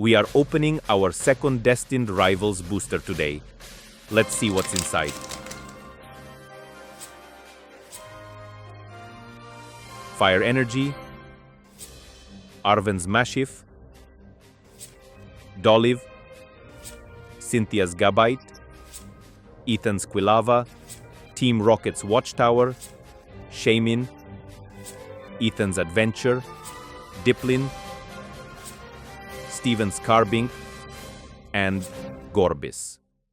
We are opening our second Destined Rivals booster today. Let's see what's inside. Fire Energy, Arven's Mashif, Dolive, Cynthia's Gabite, Ethan's Quilava, Team Rocket's Watchtower, Shamin, Ethan's Adventure, Diplin, Steven's Carbink, and Gorbis.